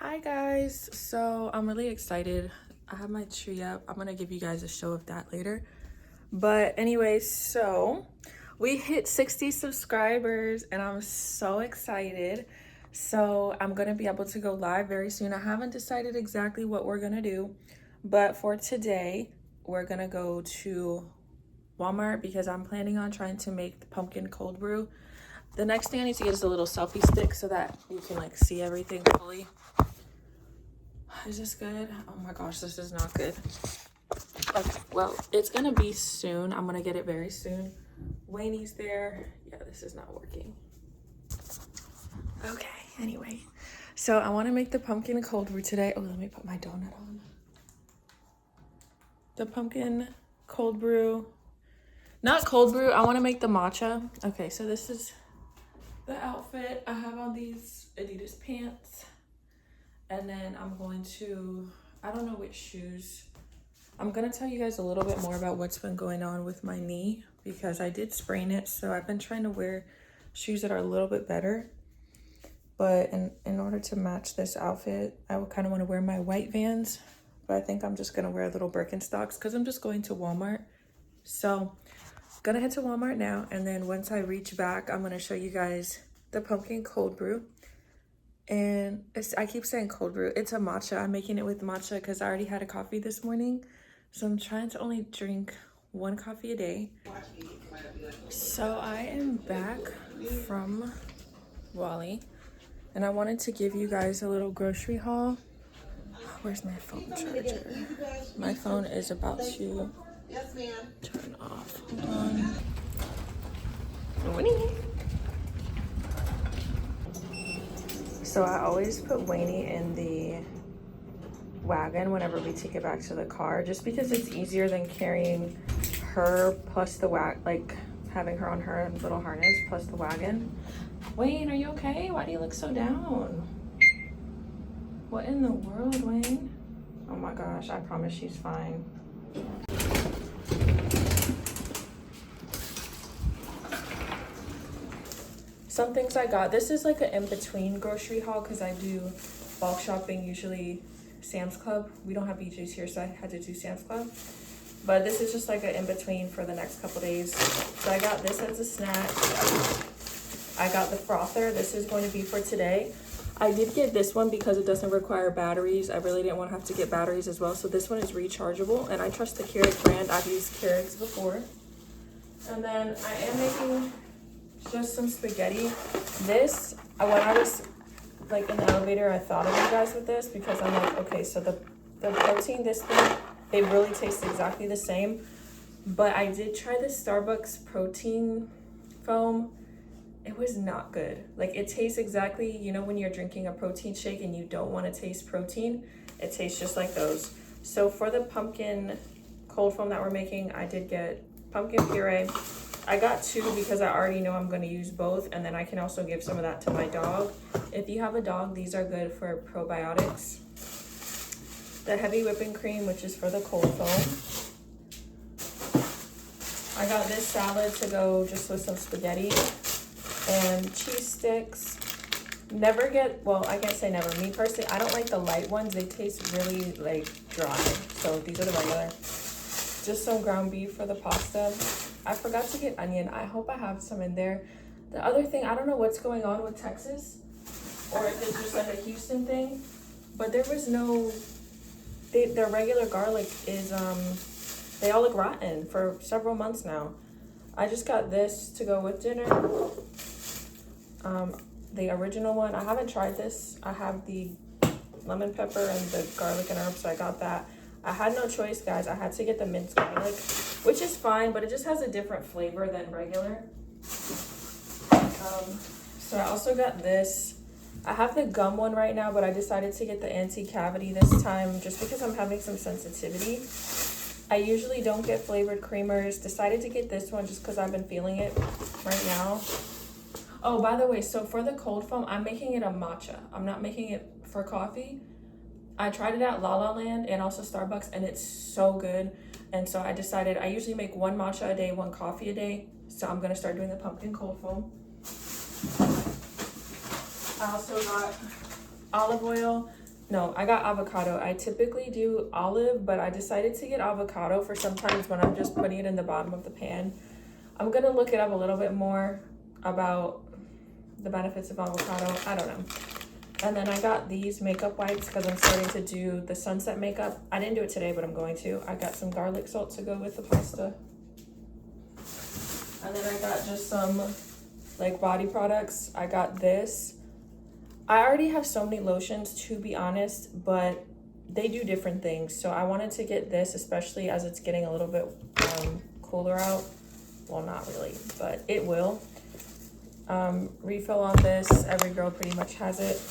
Hi guys, so I'm really excited. I have my tree up. I'm gonna give you guys a show of that later. But anyway, so we hit 60 subscribers and I'm so excited. So I'm gonna be able to go live very soon. I haven't decided exactly what we're gonna do, but for today, we're gonna go to Walmart because I'm planning on trying to make the pumpkin cold brew. The next thing I need to get is a little selfie stick so that you can like see everything fully. Is this good? Oh my gosh, this is not good. Okay, well, it's gonna be soon. I'm gonna get it very soon. Wayne's there. Yeah, this is not working. Okay, anyway. So I wanna make the pumpkin cold brew today. Oh, let me put my donut on. The pumpkin cold brew. Not cold brew, I wanna make the matcha. Okay, so this is the outfit. I have on these Adidas pants. And then I'm going to, I don't know which shoes. I'm going to tell you guys a little bit more about what's been going on with my knee because I did sprain it. So I've been trying to wear shoes that are a little bit better. But in order to match this outfit, I would kind of want to wear my white Vans. But I think I'm just going to wear little Birkenstocks because I'm just going to Walmart. So I'm going to head to Walmart now. And then once I reach back, I'm going to show you guys the pumpkin cold brew. And I keep saying cold brew. It's a matcha. I'm making it with matcha because I already had a coffee this morning. So I'm trying to only drink one coffee a day. So I am back from Wally. And I wanted to give you guys a little grocery haul. Where's my phone charger? My phone is about to turn off. Hold on. Winnie. So I always put Wayne in the wagon whenever we take it back to the car, just because it's easier than carrying her plus the like having her on her little harness plus the wagon. Wayne, are you okay? Why do you look so down? What in the world, Wayne? Oh my gosh, I promise she's fine. Some things I got. This is like an in-between grocery haul because I do bulk shopping, usually Sam's Club. We don't have BJ's here, so I had to do Sam's Club. But this is just like an in-between for the next couple days. So I got this as a snack. I got the frother. This is going to be for today. I did get this one because it doesn't require batteries. I really didn't want to have to get batteries as well. So this one is rechargeable, and I trust the Keurig brand. I've used Keurigs before. And then I am making just some spaghetti. This, when I was like in the elevator, I thought of you guys with this because I'm like, okay, so the protein, this thing, they really taste exactly the same. But I did try the Starbucks protein foam. It was not good. Like it tastes exactly, you know, when you're drinking a protein shake and you don't want to taste protein, it tastes just like those. So for the pumpkin cold foam that we're making, I did get pumpkin puree. I got two because I already know I'm going to use both, and then I can also give some of that to my dog. If you have a dog, these are good for probiotics. The heavy whipping cream, which is for the cold foam. I got this salad to go just with some spaghetti and cheese sticks. Never get, well, I can't say never. Me personally, I don't like the light ones. They taste really like dry. So these are the regular. Just some ground beef for the pasta. I forgot to get onion. I hope I have some in there. The other thing, I don't know what's going on with Texas or if it's just like a Houston thing, but there was no, their regular garlic is, they all look rotten for several months now. I just got this to go with dinner. The original one, I haven't tried this. I have the lemon pepper and the garlic and herbs, so I got that. I had no choice, guys. I had to get the minced garlic, which is fine, but it just has a different flavor than regular. So I also got this. I have the gum one right now, but I decided to get the anti-cavity this time just because I'm having some sensitivity. I usually don't get flavored creamers. Decided to get this one just because I've been feeling it right now. Oh, by the way, so for the cold foam, I'm making it a matcha. I'm not making it for coffee. I tried it at La La Land and also Starbucks, and it's so good. And so I decided I usually make one matcha a day, one coffee a day. So I'm gonna start doing the pumpkin cold foam. I also got olive oil. no, I got avocado. I typically do olive, but I decided to get avocado for sometimes when I'm just putting it in the bottom of the pan. I'm gonna look it up a little bit more about the benefits of avocado. I don't know. And then I got these makeup wipes because I'm starting to do the sunset makeup. I didn't do it today, but I'm going to. I got some garlic salt to go with the pasta. And then I got just some like body products. I got this. I already have so many lotions, to be honest, but they do different things. So I wanted to get this, especially as it's getting a little bit cooler out. Well, not really, but it will. Refill on this. Every girl pretty much has it.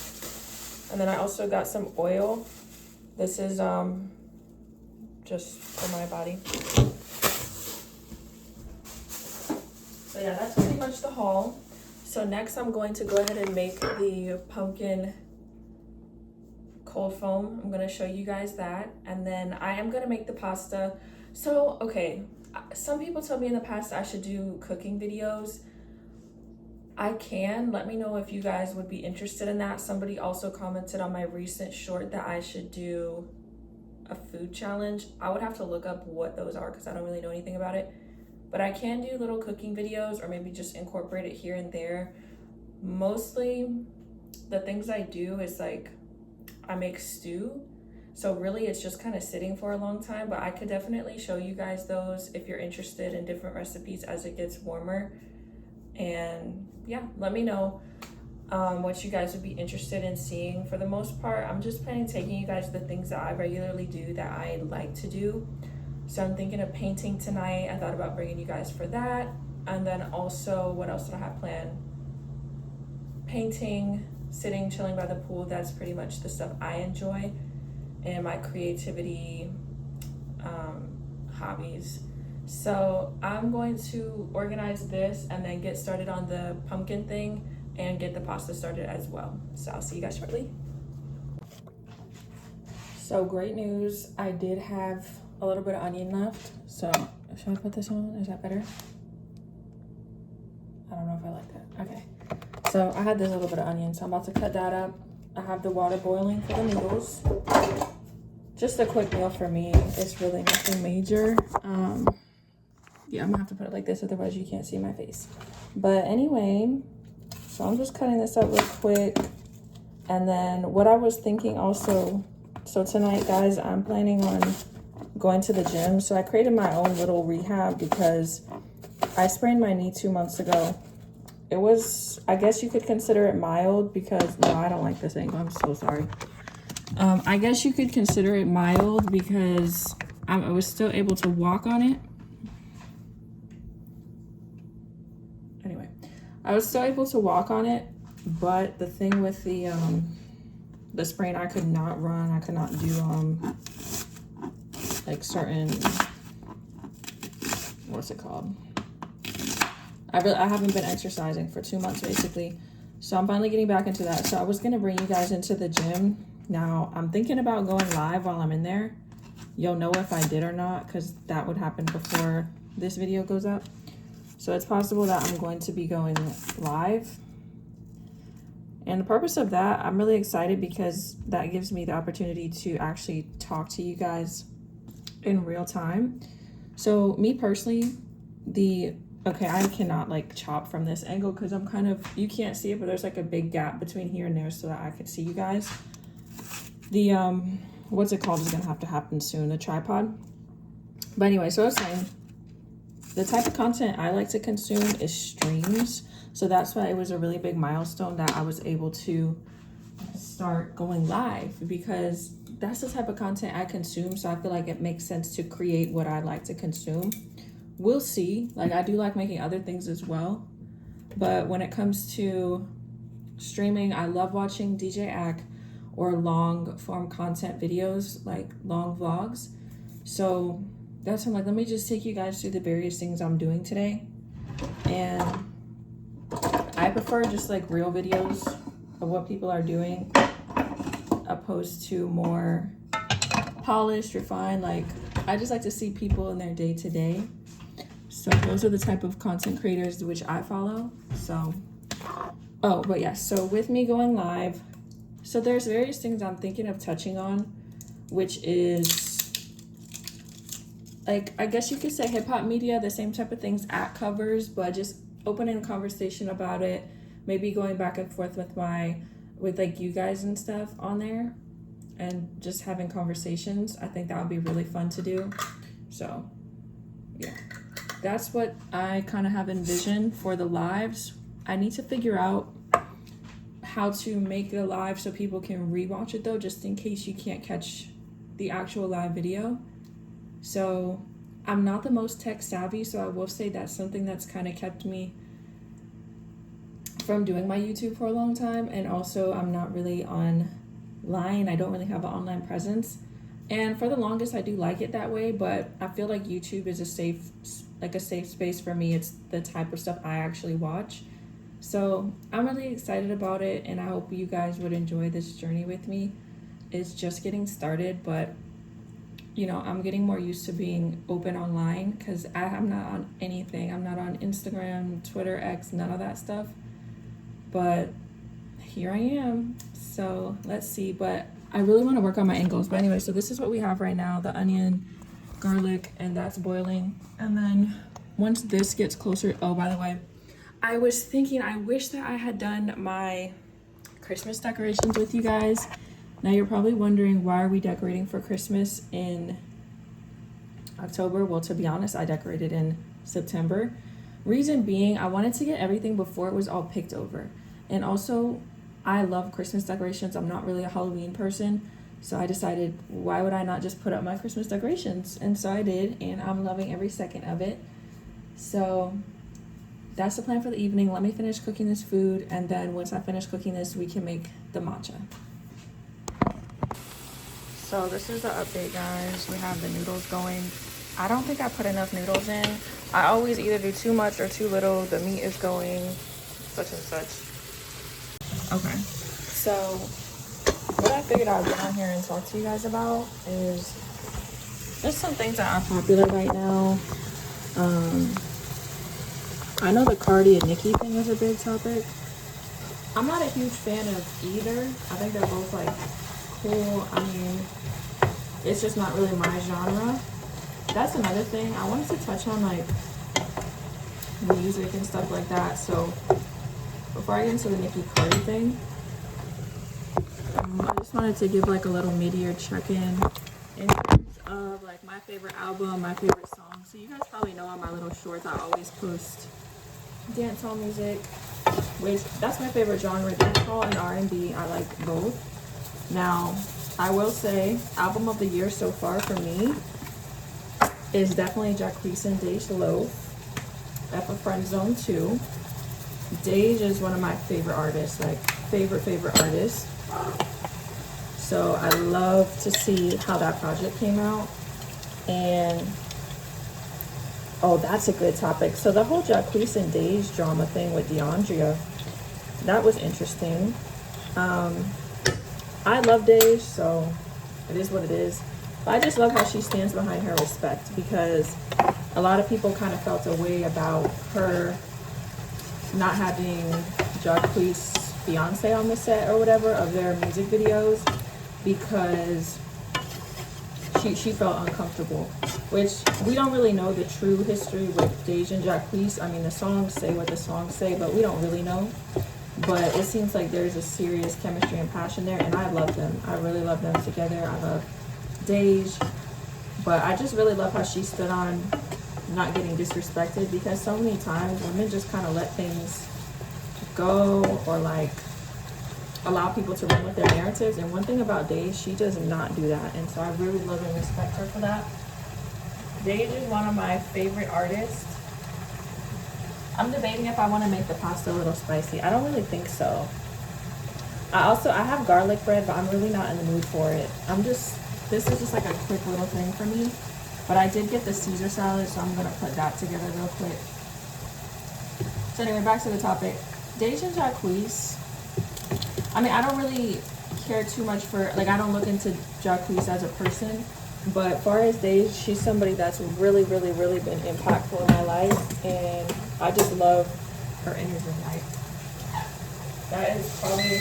And then I also got some oil. This is just for my body. So yeah, that's pretty much the haul. So next I'm going to go ahead and make the pumpkin cold foam. I'm gonna show you guys that. And then I am gonna make the pasta. So, okay, some people told me in the past I should do cooking videos. I can. Let me know if you guys would be interested in that. Somebody also commented on my recent short that I should do a food challenge. I would have to look up what those are because I don't really know anything about it. But I can do little cooking videos or maybe just incorporate it here and there. Mostly the things I do is like I make stew. So really it's just kind of sitting for a long time, but I could definitely show you guys those if you're interested in different recipes as it gets warmer. And yeah, let me know what you guys would be interested in seeing. For the most part, I'm just planning on taking you guys the things that I regularly do that I like to do. So I'm thinking of painting tonight. I thought about bringing you guys for that. And then also, what else did I have planned? Painting, sitting, chilling by the pool. That's pretty much the stuff I enjoy. And my creativity hobbies. So I'm going to organize this and then get started on the pumpkin thing and get the pasta started as well. So I'll see you guys shortly. So great news. I did have a little bit of onion left. So should I put this on? Is that better? I don't know if I like that. Okay. So I had this little bit of onion, so I'm about to cut that up. I have the water boiling for the noodles. Just a quick meal for me. It's really nothing major. Yeah, I'm gonna have to put it like this, otherwise you can't see my face. But anyway, so I'm just cutting this up real quick. And then what I was thinking also, so tonight, guys, I'm planning on going to the gym. So I created my own little rehab because I sprained my knee 2 months ago. It was, I guess you could consider it mild because, no, I don't like this angle. I'm so sorry. I guess you could consider it mild because I was still able to walk on it. Anyway, I was still able to walk on it, but the thing with the sprain, I could not run. I could not do like certain, what's it called? I haven't been exercising for 2 months basically. So I'm finally getting back into that. So I was gonna bring you guys into the gym. Now I'm thinking about going live while I'm in there. You'll know if I did or not because that would happen before this video goes up. So it's possible that I'm going to be going live. And the purpose of that, I'm really excited because that gives me the opportunity to actually talk to you guys in real time. So me personally, okay, I cannot like chop from this angle because I'm kind of, you can't see it, but there's like a big gap between here and there so that I could see you guys. The, what's it called is gonna have to happen soon, the tripod. But anyway, so I was saying, the type of content I like to consume is streams. So that's why it was a really big milestone that I was able to start going live because that's the type of content I consume. So I feel like it makes sense to create what I like to consume. We'll see. Like I do like making other things as well. But when it comes to streaming, I love watching DJ Ack or long form content videos, like long vlogs. So that's why I'm like, let me just take you guys through the various things I'm doing today. And I prefer just like real videos of what people are doing opposed to more polished, refined. Like I just like to see people in their day to day. So those are the type of content creators which I follow. So, oh, but yes, so with me going live, So there's various things I'm thinking of touching on, which is, like, I guess you could say hip-hop media, the same type of things at covers, but just opening a conversation about it, maybe going back and forth with like you guys and stuff on there, and just having conversations. I think that would be really fun to do. So yeah, that's what I kind of have envisioned for the lives. I need to figure out how to make a live so people can rewatch it though, just in case you can't catch the actual live video. So I'm not the most tech savvy, so I will say that's something that's kind of kept me from doing my YouTube for a long time. And also I'm not really online. I don't really have an online presence. And for the longest, I do like it that way, but I feel like YouTube is a safe space for me. It's the type of stuff I actually watch. So I'm really excited about it, and I hope you guys would enjoy this journey with me. It's just getting started, but you know, I'm getting more used to being open online because I'm not on anything. I'm not on Instagram, Twitter, X, none of that stuff. But here I am. So let's see. But I really want to work on my angles. But anyway, so this is what we have right now. The onion, garlic, and that's boiling. And then once this gets closer, oh, by the way, I was thinking, I wish that I had done my Christmas decorations with you guys. Now you're probably wondering, why are we decorating for Christmas in October? Well, to be honest, I decorated in September. Reason being, I wanted to get everything before it was all picked over. And also, I love Christmas decorations. I'm not really a Halloween person. So I decided, why would I not just put up my Christmas decorations? And so I did, and I'm loving every second of it. So that's the plan for the evening. Let me finish cooking this food, and then once I finish cooking this, we can make the matcha. So this is the update, guys. We have the noodles going. I don't think I put enough noodles in. I always either do too much or too little. The meat is going such and such. Okay, so what I figured I would get on here and talk to you guys about is just some things that are popular right now. I know the Cardi and Nicki thing is a big topic. I'm not a huge fan of either. I think they're both like cool. I mean, it's just not really my genre. That's another thing. I wanted to touch on like music and stuff like that. So before I get into the Nicki Cardi thing, I just wanted to give like a little mid-year check-in in terms of like my favorite album, my favorite song. So you guys probably know on my little shorts, I always post dancehall music, which that's my favorite genre. Dancehall and R&B, I like both. Now, I will say, album of the year so far for me is definitely Jacquees and Dej Loaf, F of Friend Zone 2. Dej is one of my favorite artists, like favorite artist. So I love to see how that project came out. And oh, that's a good topic. So the whole Jacquees and Dej drama thing with DeAndrea, that was interesting. I love Dej, so it is what it is. But I just love how she stands behind her respect, because a lot of people kind of felt a way about her not having Jacquees' fiance on the set or whatever of their music videos, because she felt uncomfortable, which we don't really know the true history with Dej and Jacquees. I mean, the songs say what the songs say, but we don't really know. But it seems like there's a serious chemistry and passion there, and I love them. I really love them together. I love Dej, but I just really love how she stood on not getting disrespected, because so many times women just kind of let things go, or like allow people to run with their narratives. And one thing about Dej, she does not do that, and so I really love and respect her for that. Dej is one of my favorite artists. I'm debating if I want to make the pasta a little spicy. I don't really think so. I have garlic bread, but I'm really not in the mood for it. This is just like a quick little thing for me. But I did get the Caesar salad, so I'm going to put that together real quick. So anyway, back to the topic. Dej and Jacquees, I mean, I don't really care too much for, like, I don't look into Jacquees as a person. But as far as Dej, she's somebody that's really, really, really been impactful in my life. And I just love her energy. That is probably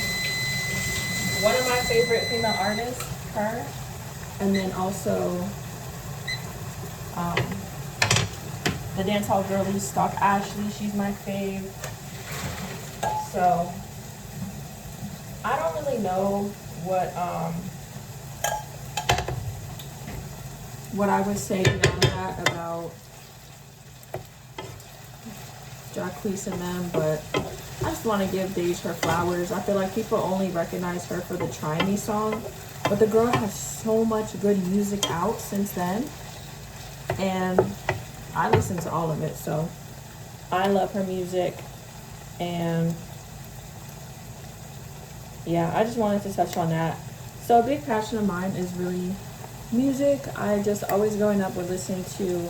one of my favorite female artists, her. And then also the dancehall girlie Stock Ashley, she's my fave. So I don't really know what I would say beyond that about Jacquees and them, but I just want to give Dage her flowers. I feel like people only recognize her for the Try Me song, but the girl has so much good music out since then, and I listen to all of it, so I love her music. And yeah, I just wanted to touch on that. So a big passion of mine is really music. I just always growing up would listen to,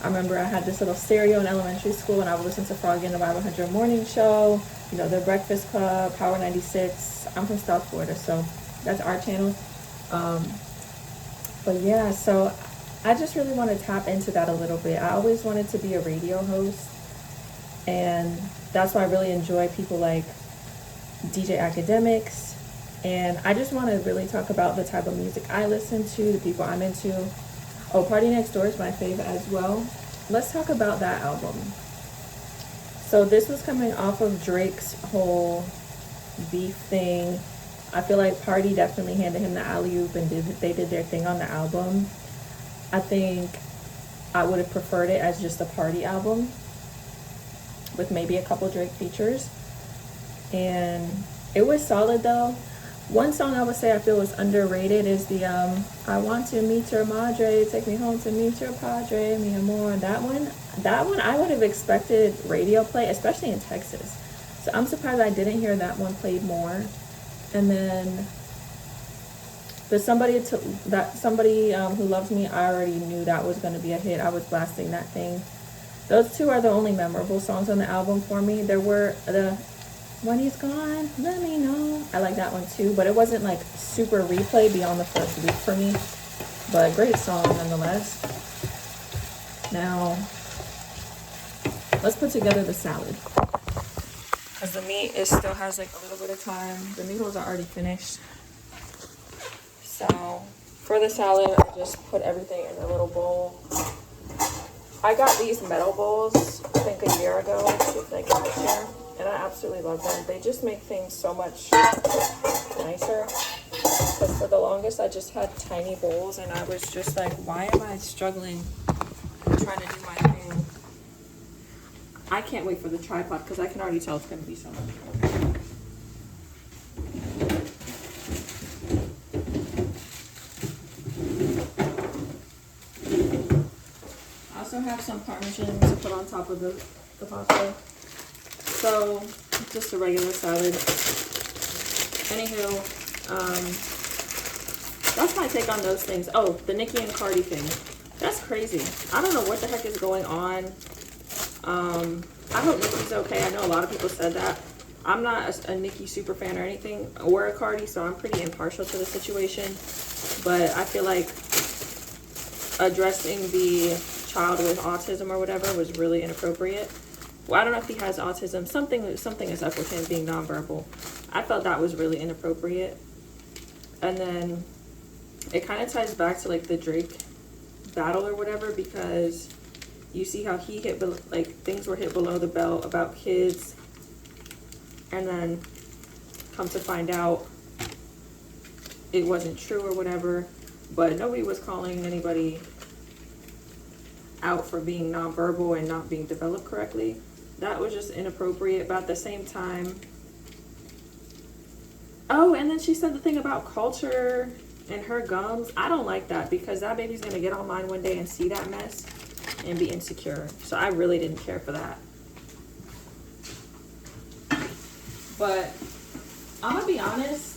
I remember I had this little stereo in elementary school, and I would listen to Froggy and the 500 Morning Show, you know, The Breakfast Club, Power 96. I'm from South Florida, so that's our channel. But yeah, so I just really want to tap into that a little bit. I always wanted to be a radio host, and that's why I really enjoy people like DJ Academics. And I just want to really talk about the type of music I listen to, the people I'm into. Oh, Party Next Door is my favorite as well. Let's talk about that album. So this was coming off of Drake's whole beef thing. I feel like Party definitely handed him the alley-oop, and they did their thing on the album. I think I would have preferred it as just a Party album with maybe a couple Drake features. And it was solid though. One song I would say I feel was underrated is the I want to meet your madre, take me home to meet your padre, mi amor. That one I would have expected radio play, especially in Texas. So I'm surprised I didn't hear that one played more. And then the somebody who loves me, I already knew that was going to be a hit. I was blasting that thing. Those two are the only memorable songs on the album for me. There were the When He's Gone, Let Me Know. I like that one too, but it wasn't like super replay beyond the first week for me. But great song nonetheless. Now, let's put together the salad. Because the meat still has like a little bit of time. The noodles are already finished. So, for the salad, I just put everything in a little bowl. I got these metal bowls, I think a year ago, like this year. And I absolutely love them. They just make things so much nicer. But for the longest, I just had tiny bowls, and I was just like, why am I struggling trying to do my thing? I can't wait for the tripod because I can already tell it's going to be so much fun. I also have some Parmesan to put on top of the pasta. So, just a regular salad. Anywho, that's my take on those things. Oh, the Nicki and Cardi thing. That's crazy. I don't know what the heck is going on. I hope Nicki's okay. I know a lot of people said that. I'm not a Nicki super fan or anything, or a Cardi, so I'm pretty impartial to the situation. But I feel like addressing the child with autism or whatever was really inappropriate. Well, I don't know if he has autism. Something is up with him being nonverbal. I felt that was really inappropriate. And then it kind of ties back to like the Drake battle or whatever, because you see how he hit, like things were hit below the belt about kids, and then come to find out it wasn't true or whatever. But nobody was calling anybody out for being nonverbal and not being developed correctly. That was just inappropriate. But at the same time, oh, and then she said the thing about culture and her gums. I don't like that, because that baby's gonna get online one day and see that mess and be insecure. So I really didn't care for that. But I'm gonna be honest,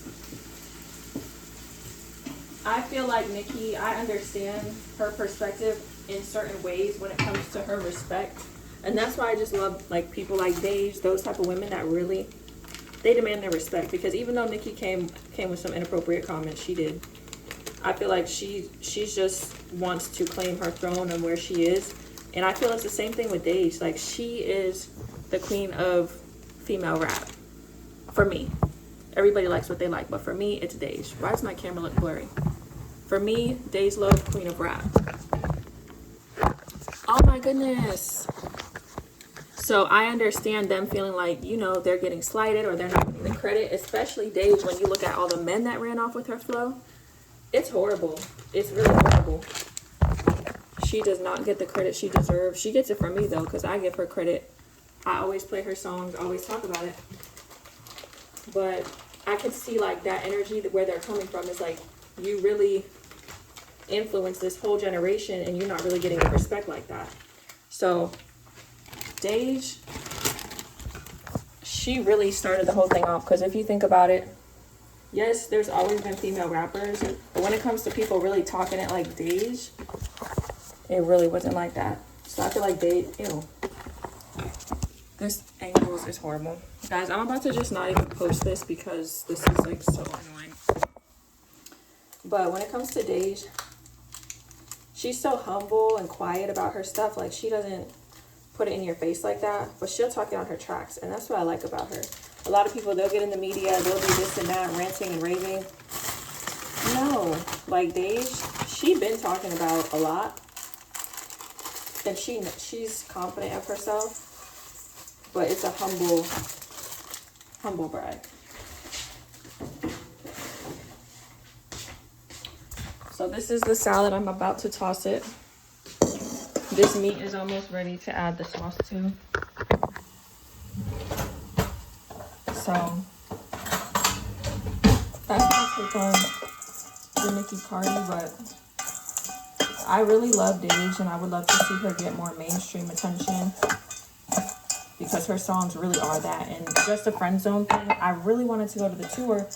I feel like Nicki, I understand her perspective in certain ways when it comes to her respect. And that's why I just love like people like Dage, those type of women that really, they demand their respect. Because even though Nicki came with some inappropriate comments, she did, I feel like she just wants to claim her throne and where she is. And I feel it's the same thing with Dage. Like, she is the queen of female rap for me. Everybody likes what they like, but for me, it's Dej. Why does my camera look blurry? For me, Dej Loaf, Queen of Rap. Oh my goodness. So I understand them feeling like, you know, they're getting slighted or they're not getting the credit, especially Dej, when you look at all the men that ran off with her flow. It's horrible. It's really horrible. She does not get the credit she deserves. She gets it from me, though, because I give her credit. I always play her songs, always talk about it. But I can see, like, that energy, where they're coming from is, like, you really influence this whole generation, and you're not really getting the respect like that. So, Dej, she really started the whole thing off, because if you think about it, yes, there's always been female rappers, but when it comes to people really talking it like Dej, it really wasn't like that. So I feel like ew. This angles is horrible. Guys, I'm about to just not even post this because this is like so annoying. But when it comes to Dej, she's so humble and quiet about her stuff. Like, she doesn't put it in your face like that, but she'll talk it on her tracks. And that's what I like about her. A lot of people, they'll get in the media, they'll do this and that, ranting and raving. No, like Dej, she been talking about a lot. And she's confident of herself, but it's a humble brag. So this is the salad. I'm about to toss it. This meat is almost ready to add the sauce to. So that's gonna take on the Nicki Cardi, but I really love Dej, and I would love to see her get more mainstream attention because her songs really are that. And just a friend zone thing, I really wanted to go to the tour.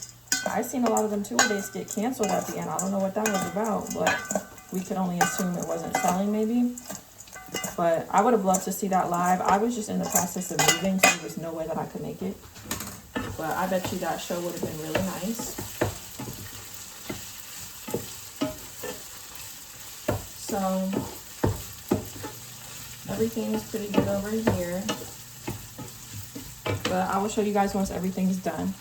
I've seen a lot of them tour dates get canceled at the end. I don't know what that was about, but we could only assume it wasn't selling maybe. But I would have loved to see that live. I was just in the process of moving, so there was no way that I could make it. But I bet you that show would have been really nice. So everything's pretty good over here, but I will show you guys once everything is done.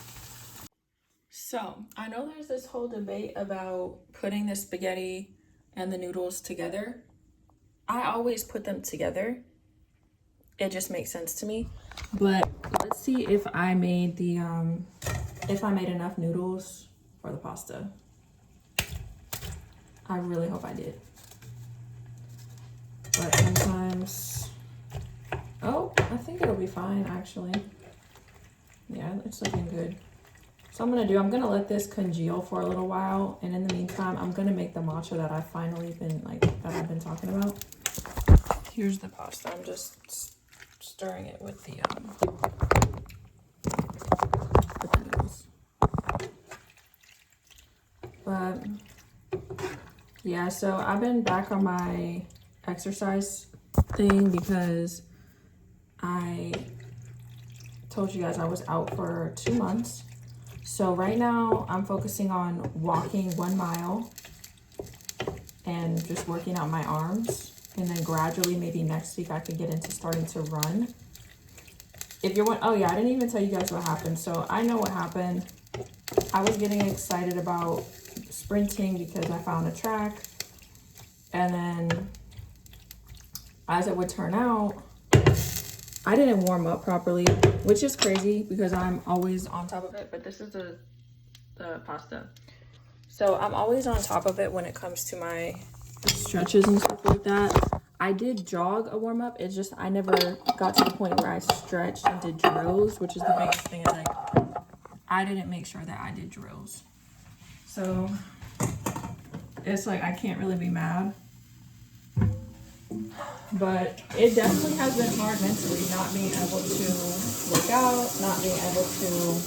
So I know there's this whole debate about putting the spaghetti and the noodles together. I always put them together. It just makes sense to me. But let's see if I made enough noodles for the pasta. I really hope I did. But sometimes, oh, I think it'll be fine actually. Yeah, it's looking good. So I'm gonna let this congeal for a little while, and in the meantime, I'm gonna make the matcha that I've been talking about. Here's the pasta. I'm just stirring it with the noodles. But yeah, so I've been back on my exercise thing because I told you guys I was out for 2 months. So right now I'm focusing on walking 1 mile and just working out my arms, and then gradually maybe next week I could get into starting to run. If you're oh yeah, I didn't even tell you guys what happened. So I know what happened. I was getting excited about sprinting because I found a track, and then as it would turn out, I didn't warm up properly, which is crazy because I'm always on top of it. But this is the pasta. So I'm always on top of it when it comes to my stretches and stuff like that. I did jog a warm up. It's just I never got to the point where I stretched and did drills, which is the biggest thing. Is like I didn't make sure that I did drills. So it's like I can't really be mad. But it definitely has been hard mentally not being able to work out, not being able to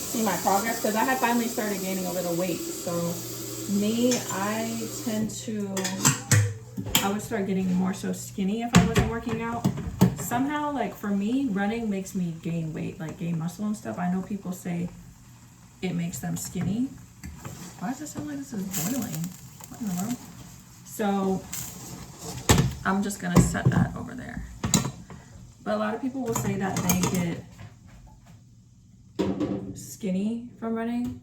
see my progress, because I had finally started gaining a little weight. So me, I would start getting more so skinny if I wasn't working out. Somehow, like for me, running makes me gain weight, like gain muscle and stuff. I know people say it makes them skinny. Why does it sound like this is boiling? What in the world? So I'm just gonna set that over there. But a lot of people will say that they get skinny from running.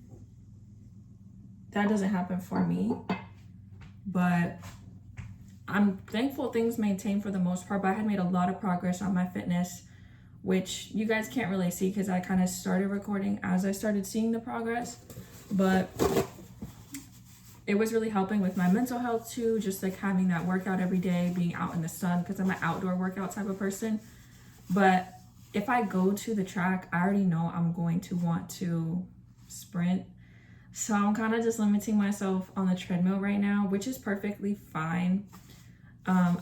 That doesn't happen for me, but I'm thankful things maintain for the most part. But I had made a lot of progress on my fitness, which you guys can't really see because I kind of started recording as I started seeing the progress, but it was really helping with my mental health too, just like having that workout every day, being out in the sun, because I'm an outdoor workout type of person. But if I go to the track, I already know I'm going to want to sprint. So I'm kind of just limiting myself on the treadmill right now, which is perfectly fine.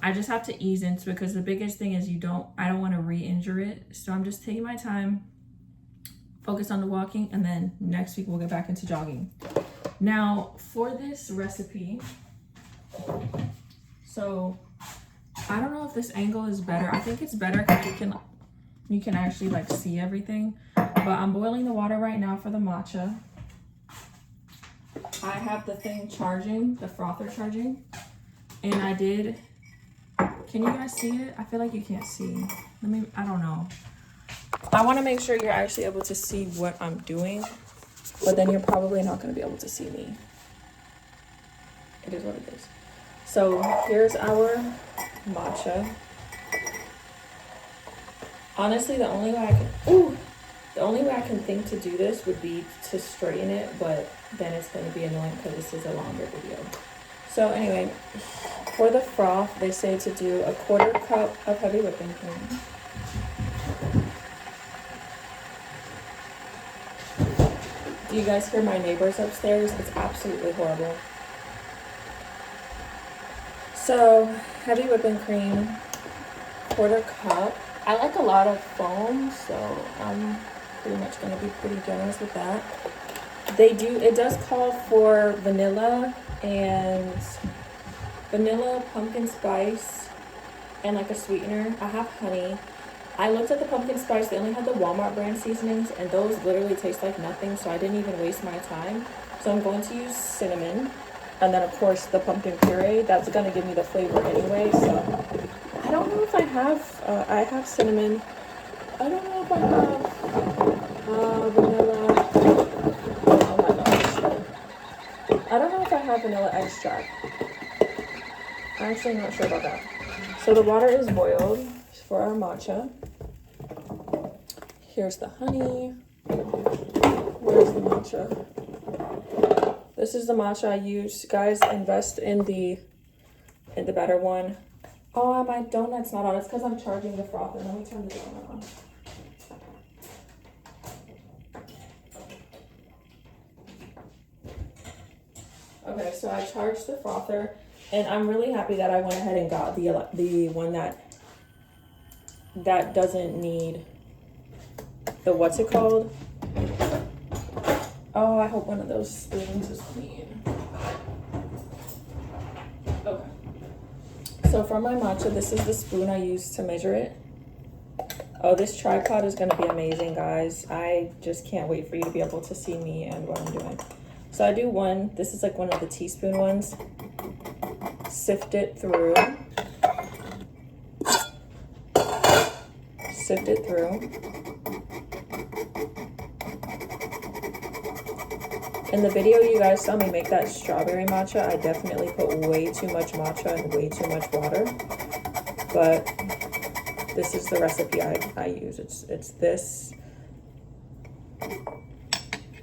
I just have to ease into it because the biggest thing is I don't want to re-injure it. So I'm just taking my time, focus on the walking, and then next week we'll get back into jogging. Now for this recipe, so I don't know if this angle is better. I think it's better because you can actually like see everything. But I'm boiling the water right now for the matcha. I have the thing charging, the frother charging, and I did. Can you guys see it? I feel like you can't see. I don't know. I want to make sure you're actually able to see what I'm doing, but then you're probably not going to be able to see me. It is what it is. So here's our matcha. Honestly, the only way I can think to do this would be to straighten it, but then it's going to be annoying because this is a longer video. So anyway, for the froth, they say to do a 1/4 cup of heavy whipping cream. Do you guys hear my neighbors upstairs? It's absolutely horrible. So heavy whipping cream, 1/4 cup. I like a lot of foam, so I'm pretty much going to be pretty generous with that. It does call for vanilla, pumpkin spice, and like a sweetener. I have honey. I looked at the pumpkin spice. They only had the Walmart brand seasonings, and those literally taste like nothing, so I didn't even waste my time. So I'm going to use cinnamon, and then of course the pumpkin puree. That's going to give me the flavor anyway, so I don't know if I have cinnamon. I don't know if I have vanilla. Oh my gosh. I don't know if I have vanilla extract. I'm actually not sure about that. So the water is boiled for our matcha. Here's the honey. Where's the matcha? This is the matcha I use. Guys, invest in the better one. Oh, my donut's not on. It's because I'm charging the frother. Let me turn the donut on. Okay, so I charged the frother, and I'm really happy that I went ahead and got the one that doesn't need the, what's it called? Oh, I hope one of those spoons is clean. Okay. So for my matcha, this is the spoon I use to measure it. Oh, this tripod is going to be amazing, guys. I just can't wait for you to be able to see me and what I'm doing. So I do one. This is like one of the teaspoon ones. Sift it through. Sift it through. In the video you guys saw me make that strawberry matcha, I definitely put way too much matcha and way too much water. But this is the recipe I use. It's this.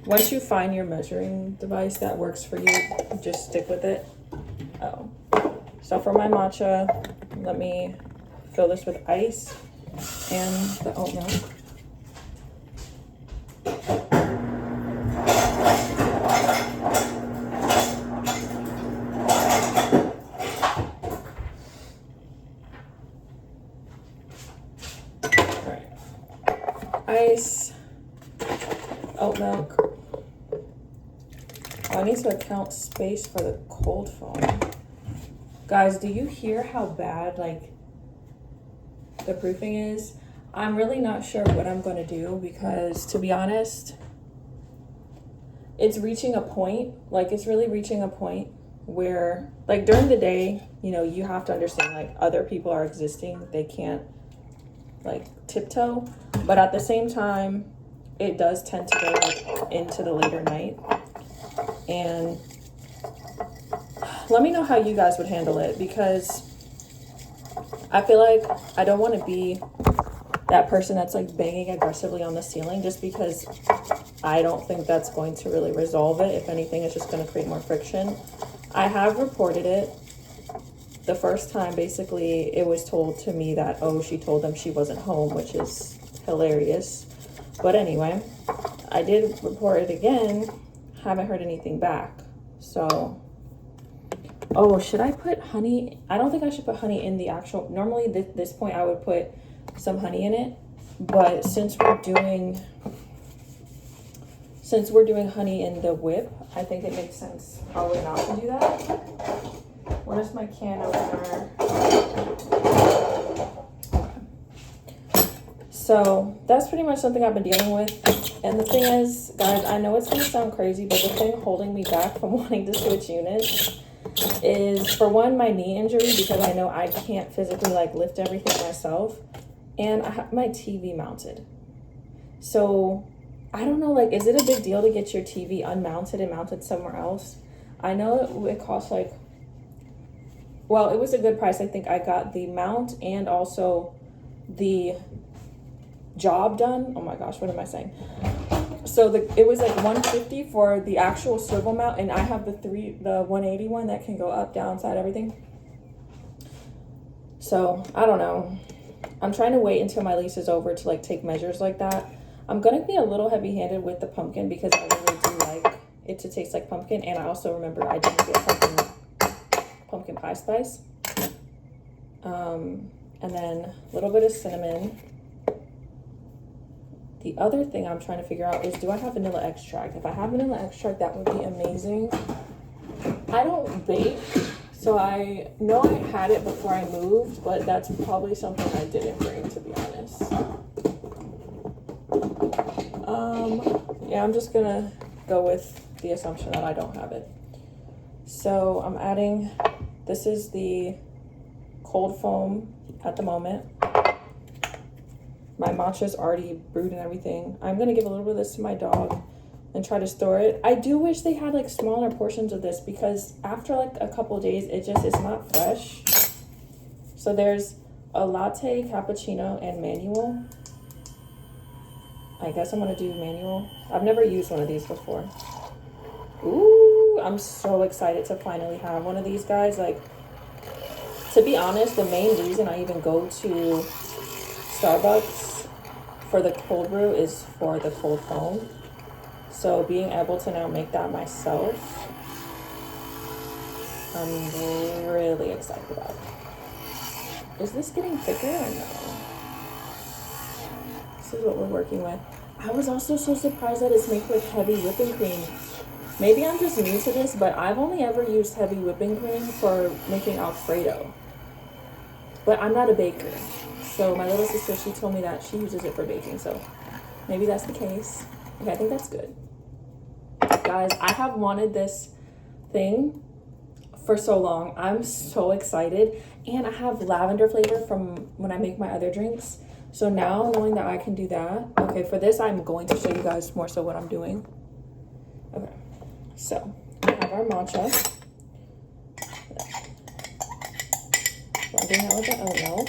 Once you find your measuring device that works for you, just stick with it. Oh. So for my matcha, let me fill this with ice and the oat milk. All right. Ice, oat milk. I need to account space for the cold foam. Guys, do you hear how bad like the proofing is? I'm really not sure what I'm going to do because, to be honest, it's reaching a point, like it's really reaching a point where like during the day, you know, you have to understand like other people are existing. They can't like tiptoe, but at the same time, it does tend to go like into the later night. And let me know how you guys would handle it, because I feel like I don't want to be that person that's like banging aggressively on the ceiling, just because I don't think that's going to really resolve it. If anything, it's just going to create more friction. I have reported it. The first time, basically, it was told to me that, oh, she told them she wasn't home, which is hilarious. But anyway, I did report it again. Haven't heard anything back. So, oh, should I put honey? I don't think I should put honey in the actual, normally at this point I would put some honey in it. But since we're doing honey in the whip, I think it makes sense probably not to do that. Where's my can opener? Okay. So that's pretty much something I've been dealing with. And the thing is, guys, I know it's gonna sound crazy, but the thing holding me back from wanting to switch units is, for one, my knee injury, because I know I can't physically like lift everything myself, and I have my TV mounted. So I don't know, like, is it a big deal to get your TV unmounted and mounted somewhere else? I know it costs like, well, it was a good price. I think I got the mount and also the job done. Oh my gosh, what am I saying? So it was like $150 for the actual swivel mount, and I have the 180 one that can go up, down, side, everything. So I don't know. I'm trying to wait until my lease is over to like take measures like that. I'm gonna be a little heavy-handed with the pumpkin, because I really do like it to taste like pumpkin, and I also remember I didn't get pumpkin pie spice. And then a little bit of cinnamon. The other thing I'm trying to figure out is, do I have vanilla extract? If I have vanilla extract, that would be amazing. I don't bake, so I know I had it before I moved, but that's probably something I didn't bring, to be honest. Yeah, I'm just gonna go with the assumption that I don't have it. So I'm adding, this is the cold foam at the moment. My matcha's already brewed and everything. I'm gonna give a little bit of this to my dog and try to store it. I do wish they had like smaller portions of this, because after like a couple days, it just is not fresh. So there's a latte, cappuccino, and manual. I guess I'm gonna do manual. I've never used one of these before. Ooh, I'm so excited to finally have one of these, guys. Like, to be honest, the main reason I even go to Starbucks for the cold brew is for the cold foam. So being able to now make that myself, I'm really excited about. Is this getting thicker or no? This is what we're working with. I was also so surprised that it's made with heavy whipping cream. Maybe I'm just new to this, but I've only ever used heavy whipping cream for making Alfredo. But I'm not a baker. So my little sister, she told me that she uses it for baking. So maybe that's the case. Okay, I think that's good. Guys, I have wanted this thing for so long. I'm so excited. And I have lavender flavor from when I make my other drinks. So now knowing that I can do that. Okay, for this, I'm going to show you guys more so what I'm doing. Okay, so we have our matcha. Blending that with the oat milk.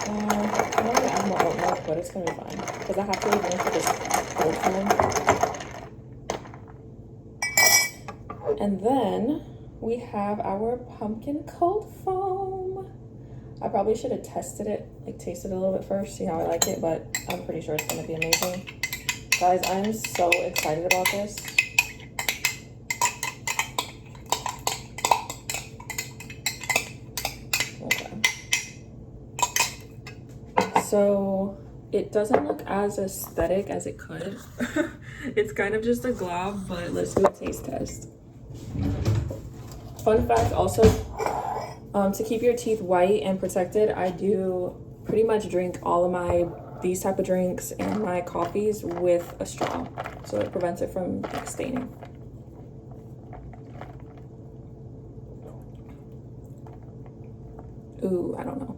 I'm not gonna add more oat milk, but it's gonna be fine because I have to leave room for this cold foam. And then we have our pumpkin cold foam. I probably should have tested it, like tasted it a little bit first, see how I like it, but I'm pretty sure it's gonna be amazing. Guys, I'm so excited about this. Okay. So it doesn't look as aesthetic as it could. It's kind of just a glob, but let's do a taste test. Fun fact also, to keep your teeth white and protected, I do pretty much drink all of these type of drinks and my coffees with a straw. So it prevents it from like, staining. Ooh, I don't know.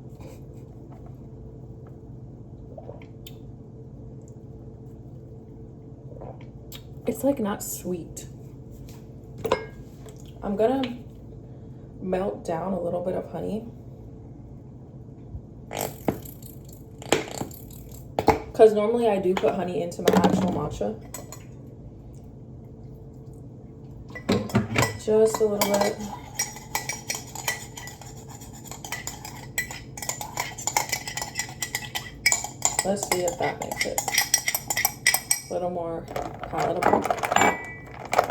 It's like not sweet. I'm gonna melt down a little bit of honey. Because normally I do put honey into my actual matcha. Just a little bit. Let's see if that makes it a little more palatable.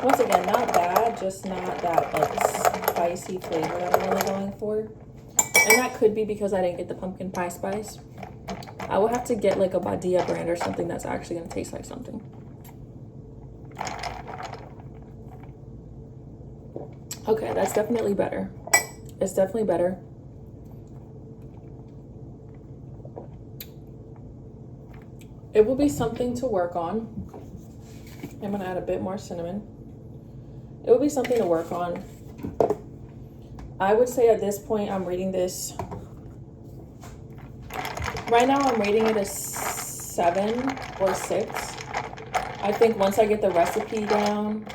Once again, not bad, just not that like spicy flavor that I'm really going for. And that could be because I didn't get the pumpkin pie spice. I will have to get like a Badia brand or something that's actually gonna taste like something. Okay, that's definitely better. It's definitely better. It will be something to work on. I'm gonna add a bit more cinnamon. It will be something to work on. I would say at this point, I'm rating this. Right now, I'm rating it a 7 or 6. I think once I get the recipe down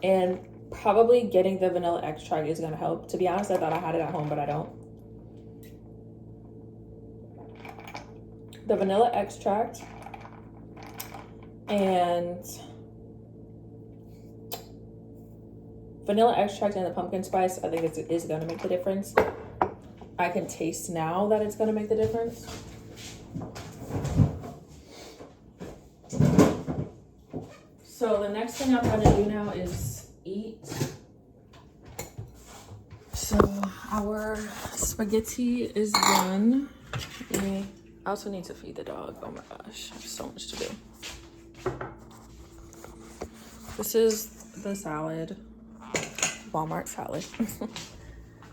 and probably getting the vanilla extract is gonna help. To be honest, I thought I had it at home, but I don't. The vanilla extract and the pumpkin spice, I think is going to make the difference. I can taste now that it's going to make the difference. So the next thing I'm going to do now is eat. So our spaghetti is done. I also need to feed the dog. Oh my gosh, I have so much to do. This is the salad, Walmart salad.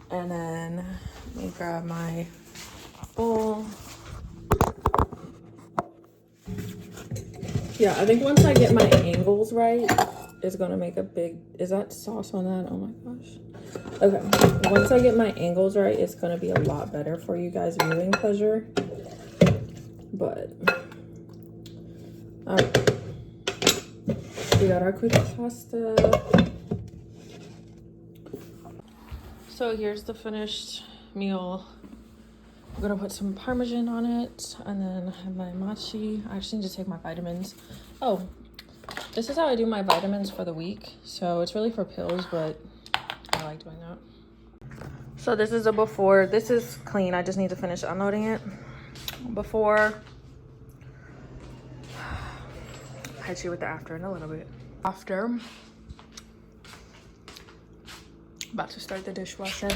And then let me grab my bowl. Yeah, I think once I get my angles right, it's gonna make a big, is that sauce on that? Oh my gosh. Okay, once I get my angles right, it's gonna be a lot better for you guys' viewing pleasure. But we got our quick pasta. So here's the finished meal. I'm gonna put some Parmesan on it, and then have my matcha. I actually need to take my vitamins. Oh, this is how I do my vitamins for the week. So it's really for pills, but I like doing that. So this is a before. This is clean. I just need to finish unloading it. Before. I'll hit you with the after in a little bit. After. About to start the dishwasher.